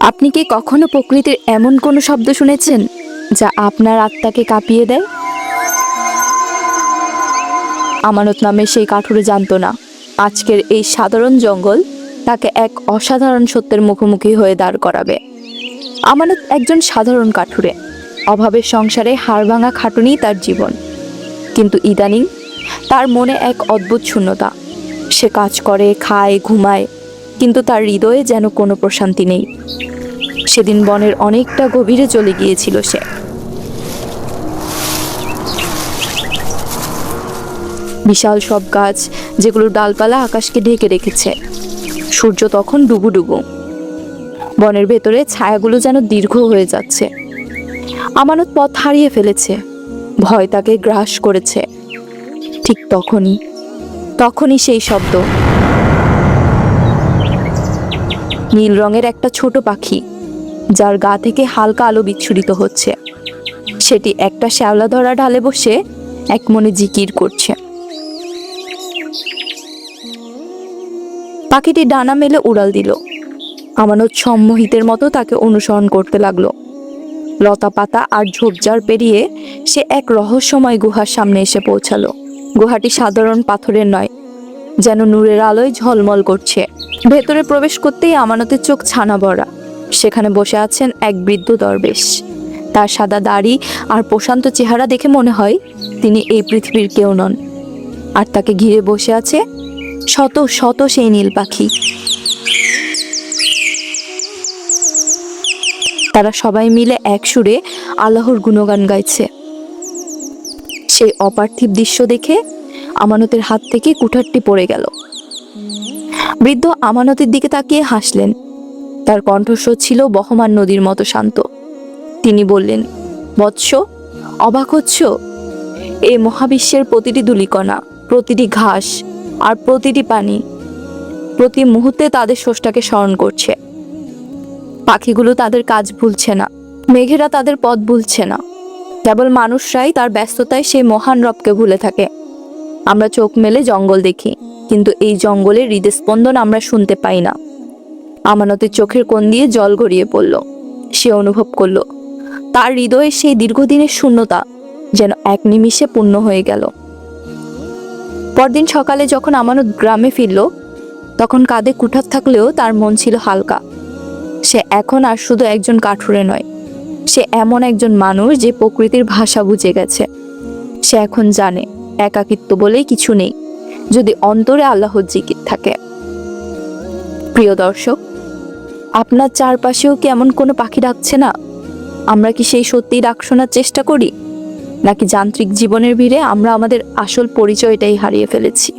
আপনি কি কখনো প্রকৃতির এমন কোনো শব্দ শুনেছেন যা আপনার আত্মাকে কাঁপিয়ে দেয়? আমানত নামে সেই কাঠুরে জানতো না আজকের এই সাধারণ জঙ্গল তাকে এক অসাধারণ সত্যের মুখোমুখি হয়ে দাঁড় করাবে। আমানত একজন সাধারণ কাঠুরে, অভাবের সংসারে হাড়ভাঙা খাটুনি তার জীবন। কিন্তু ইদানিং তার মনে এক অদ্ভুত শূন্যতা। সে কাজ করে, খায়, ঘুমায়, কিন্তু তার হৃদয়ে যেন কোনো প্রশান্তি নেই। সেদিন বনের অনেকটা গভীরে চলে গিয়েছিল সে। বিশাল সব গাছ, যেগুলোর ডালপালা আকাশকে ঢেকে রেখেছে। সূর্য তখন ডুবুডুবু। বনের ভেতরে ছায়াগুলো যেন দীর্ঘ হয়ে যাচ্ছে। আমানত পথ হারিয়ে ফেলেছে, ভয় তাকে গ্রাস করেছে। ঠিক তখনই সেই শব্দ। নীল রঙের একটা ছোট পাখি, যার গা থেকে হালকা আলো বিচ্ছুরিত হচ্ছে। সেটি একটা শ্যাওলা ধরা ঢালে বসে এক মনে জিকির করছে। পাখিটি ডানা মেলে উড়াল দিল। আমানত সম্মোহিতের মতো তাকে অনুসরণ করতে লাগলো। লতা পাতা আর ঝোপঝাড় পেরিয়ে সে এক রহস্যময় গুহার সামনে এসে পৌঁছালো। গুহাটি সাধারণ পাথরের নয়, যেন নূরের আলোয় ঝলমল করছে। ভেতরে প্রবেশ করতেই আমানতের চোখ ছানা ভরা। সেখানে বসে আছেন এক বৃদ্ধ দরবেশ। তার সাদা দাড়ি আর প্রশান্ত চেহারা দেখে মনে হয় তিনি এই পৃথিবীর কেউ নন। আর তাকে ঘিরে বসে আছে শত শত সেই নীল পাখি। তারা সবাই মিলে এক সুরে আল্লাহর গুণগান গাইছে। সেই অপার্থিব দৃশ্য দেখে আমানতের হাত থেকে কুঠারটি পড়ে গেল। বৃদ্ধ আমানতের দিকে তাকিয়ে হাসলেন। তার কণ্ঠস্বর ছিল বহমান নদীর মতো শান্ত। তিনি বললেন, বৎস, অবাক হচ্ছ? এই মহাবিশ্বের প্রতিটি ধূলিকণা, প্রতিটি ঘাস আর প্রতিটি পানি প্রতি মুহূর্তে তাদের স্রষ্টাকে স্মরণ করছে। পাখিগুলো তাদের কাজ ভুলছে না, মেঘেরা তাদের পথ ভুলছে না। কেবল মানুষরাই তার ব্যস্ততায় সেই মহান রবকে ভুলে থাকে। আমরা চোখ মেলে জঙ্গল দেখি, কিন্তু এই জঙ্গলের হৃদস্পন্দন আমরা শুনতে পাই না। আমানতের চোখের কোণ দিয়ে জল গড়িয়ে পড়ল। সে অনুভব করলো তার হৃদয়ে সেই দীর্ঘদিনের শূন্যতা যেন এক নিমিষে পূর্ণ হয়ে গেল। পরদিন সকালে যখন আমানত গ্রামে ফিরল, তখন কাঁধে কুঠার থাকলেও তার মন ছিল হালকা। সে এখন আর শুধু একজন কাঠুরে নয়, সে এমন একজন মানুষ যে প্রকৃতির ভাষা বুঝে গেছে। সে এখন জানে একাকিত্ব বলেই কিছু নেই, যদি অন্তরে আল্লাহর জিকির থাকে। প্রিয় দর্শক, আপনার চারপাশেও কি এমন কোনো পাখি ডাকছে না? আমরা কি সেই সত্যিই ডাক শোনার চেষ্টা করি, নাকি যান্ত্রিক জীবনের ভিড়ে আমরা আমাদের আসল পরিচয়টাই হারিয়ে ফেলেছি?